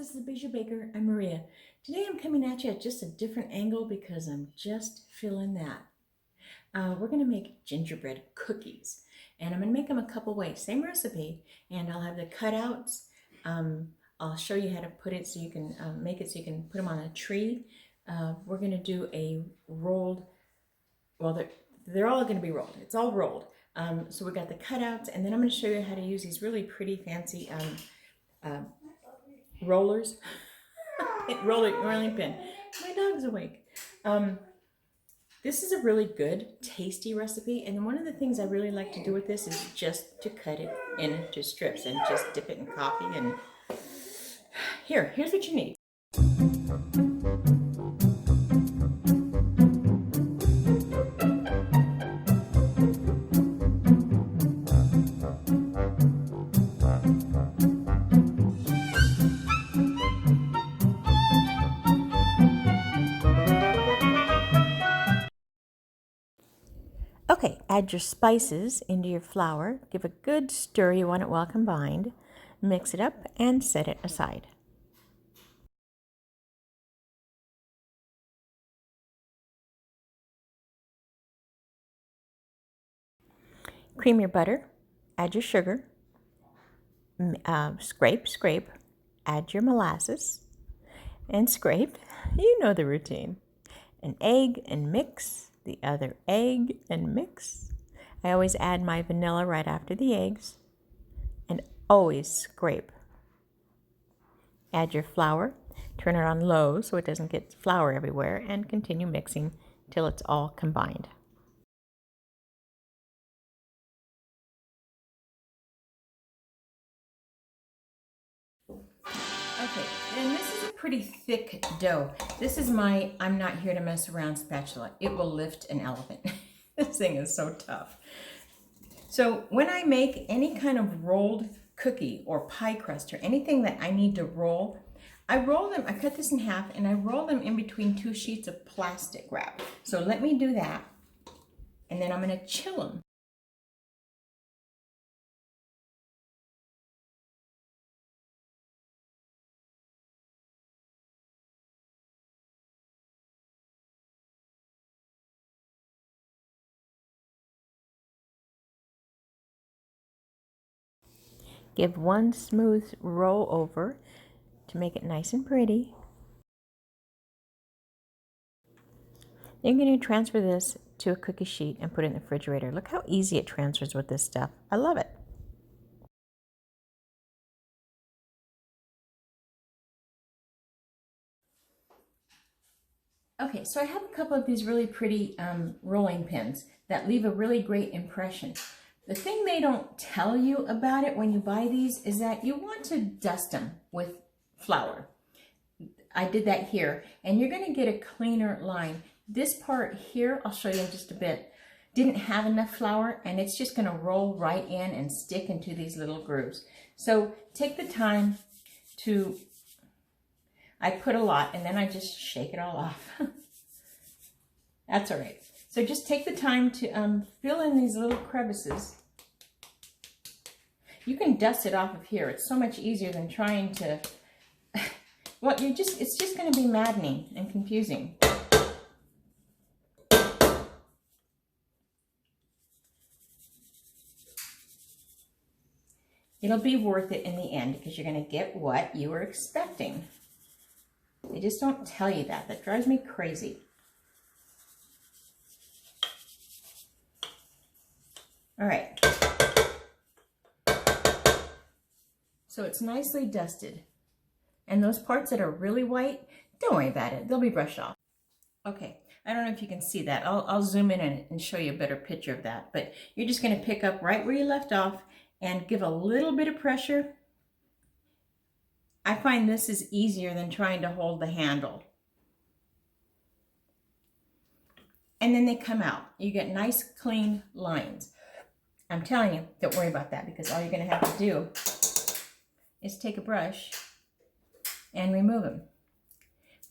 this is Bijou Baker. I'm Maria. Today I'm coming at you at just a different angle because I'm just feeling that. We're going to make gingerbread cookies, and I'm going to make them a couple ways. Same recipe, and I'll have the cutouts. I'll show you how to put it so you can make it so you can put them on a tree. We're going to do a rolled, well, they're all going to be rolled. It's all rolled. So we got the cutouts, and then I'm going to show you how to use these really pretty fancy rollers. Rolling pin. My dog's awake. This is a really good, tasty recipe, and one of the things I really like to do with this is just to cut it into strips and just dip it in coffee. And here's what you need. Okay, add your spices into your flour. Give a good stir. You want it well combined. Mix it up and set it aside. Cream your butter. Add your sugar. Scrape. Add your molasses. And scrape. You know the routine. An egg and mix. The other egg and mix. I always add my vanilla right after the eggs, and always scrape. Add your flour, turn it on low so it doesn't get flour everywhere, and continue mixing till it's all combined. Okay, and this is a pretty thick dough. This is my I'm not here to mess around spatula. It will lift an elephant. This thing is so tough. So when I make any kind of rolled cookie or pie crust or anything that I need to roll, I cut this in half and I roll them in between two sheets of plastic wrap. So let me do that, and then I'm going to chill them. Give one smooth roll over to make it nice and pretty. Then you're going to transfer this to a cookie sheet and put it in the refrigerator. Look how easy it transfers with this stuff. I love it. Okay, so I have a couple of these really pretty rolling pins that leave a really great impression. The thing they don't tell you about it when you buy these is that you want to dust them with flour. I did that here, and you're going to get a cleaner line. This part here, I'll show you in just a bit, didn't have enough flour, and it's just going to roll right in and stick into these little grooves. So take the time to, I put a lot, and then I just shake it all off. That's all right. So just take the time to fill in these little crevices. You can dust it off of here. It's so much easier than trying to, well, it's just going to be maddening and confusing. It'll be worth it in the end because you're going to get what you were expecting. They just don't tell you that. That drives me crazy. All right. So it's nicely dusted. And those parts that are really white, don't worry about it. They'll be brushed off. Okay, I don't know if you can see that. I'll zoom in and show you a better picture of that. But you're just going to pick up right where you left off and give a little bit of pressure. I find this is easier than trying to hold the handle. And then they come out. You get nice, clean lines. I'm telling you, don't worry about that because all you're going to have to do is take a brush and remove them.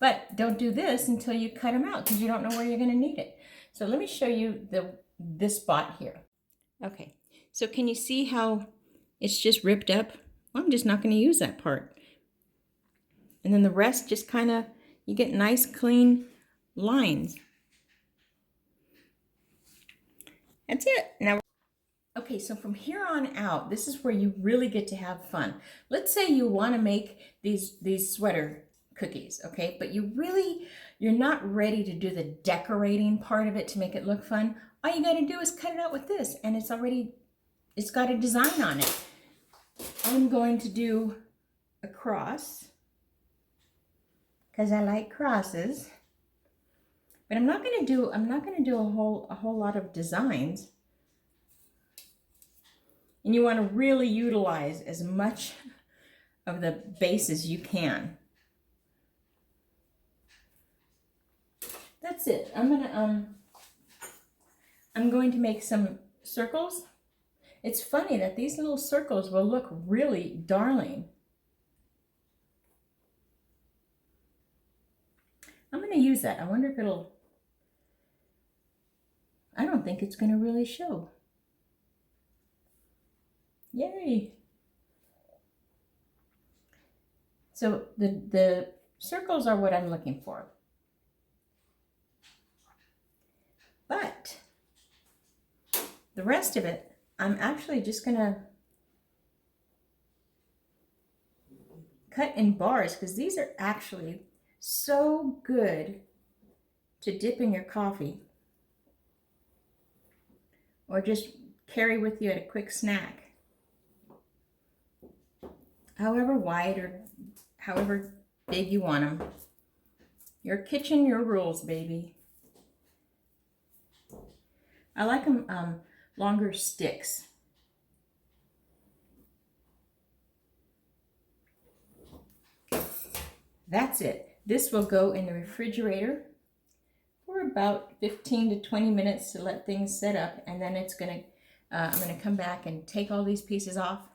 But don't do this until you cut them out because you don't know where you're going to need it. So let me show you this spot here. Okay, so can you see how it's just ripped up? Well, I'm just not going to use that part. And then the rest just kind of, you get nice clean lines. That's it. Now, okay, so from here on out, this is where you really get to have fun. Let's say you want to make these sweater cookies, okay? But you're not ready to do the decorating part of it to make it look fun. All you got to do is cut it out with this, and it's got a design on it. I'm going to do a cross because I like crosses. But I'm not going to do a whole lot of designs. And you want to really utilize as much of the base as you can. That's it. I'm going to make some circles. It's funny that these little circles will look really darling. I'm going to use that. I wonder if it'll, I don't think it's going to really show. Yay! So the circles are what I'm looking for. But the rest of it, I'm actually just going to cut in bars because these are actually so good to dip in your coffee or just carry with you at a quick snack. However wide or however big you want them. Your kitchen, your rules, baby. I like them longer sticks. That's it. This will go in the refrigerator for about 15 to 20 minutes to let things set up, and then it's gonna, I'm gonna come back and take all these pieces off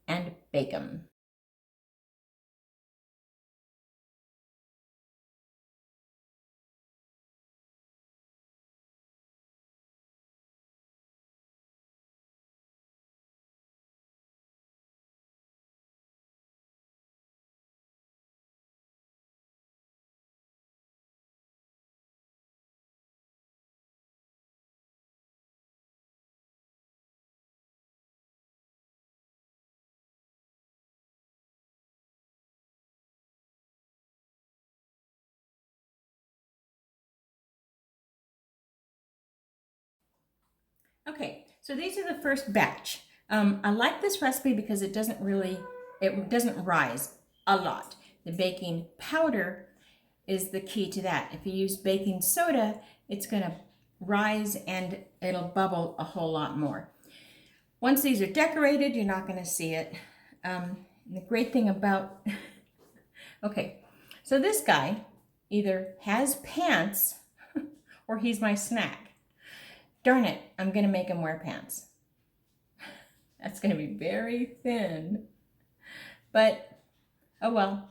and bake them. Okay, so these are the first batch. I like this recipe because it doesn't rise a lot. The baking powder is the key to that. If you use baking soda, it's gonna rise and it'll bubble a whole lot more. Once these are decorated, you're not gonna see it. The great thing about, okay, so this guy either has pants or he's my snack. Darn it, I'm gonna make him wear pants. That's gonna be very thin. But, oh well,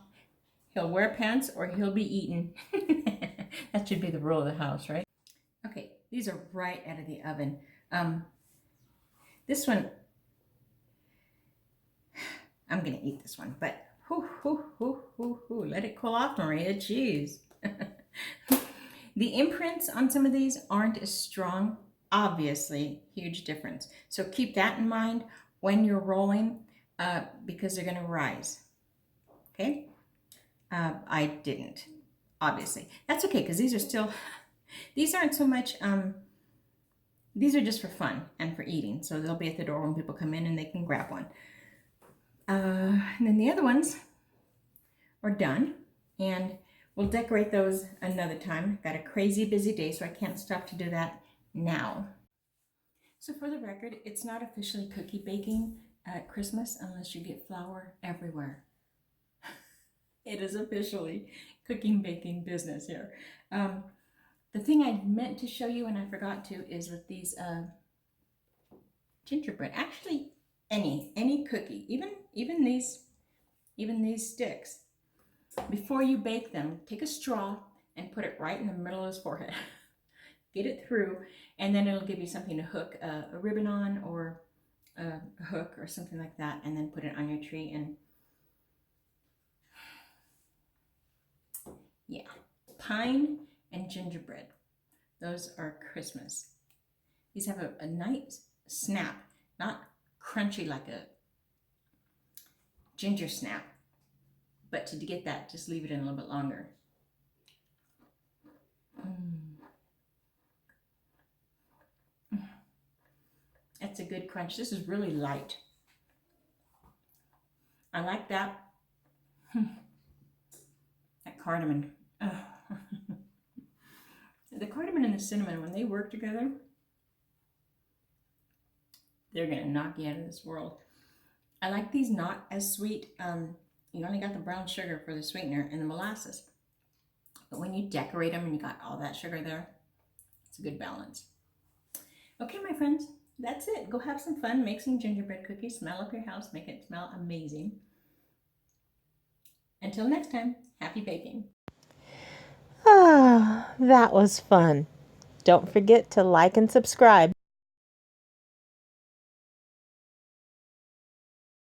he'll wear pants or he'll be eaten. That should be the rule of the house, right? Okay, these are right out of the oven. This one, I'm gonna eat this one, but let it cool off, Maria, jeez. The imprints on some of these aren't as strong. Obviously, huge difference. So keep that in mind when you're rolling because they're gonna rise, okay? I didn't, obviously. That's okay, because these are still, these aren't so much, these are just for fun and for eating. So they'll be at the door when people come in and they can grab one. And then the other ones are done, and we'll decorate those another time. Got a crazy busy day, so I can't stop to do that now. So for the record, it's not officially cookie baking at Christmas unless you get flour everywhere. It is officially cooking baking business here. The thing I meant to show you and I forgot to is with these gingerbread. Actually, any cookie, even these sticks. Before you bake them, take a straw and put it right in the middle of his forehead. Get it through, and then it'll give you something to hook a ribbon on or a hook or something like that, and then put it on your tree. And Yeah. Pine and gingerbread. Those are Christmas. These have a nice snap, not crunchy like a ginger snap, but to get that, just leave it in a little bit longer. That's a good crunch. This is really light. I like that. That cardamom. Oh. The cardamom and the cinnamon, when they work together, they're going to knock you out of this world. I like these not as sweet. You only got the brown sugar for the sweetener and the molasses. But when you decorate them and you got all that sugar there, it's a good balance. Okay, my friends, that's it. Go have some fun. Make some gingerbread cookies. Smell up your house. Make it smell amazing. Until next time, happy baking. Ah, that was fun. Don't forget to like and subscribe.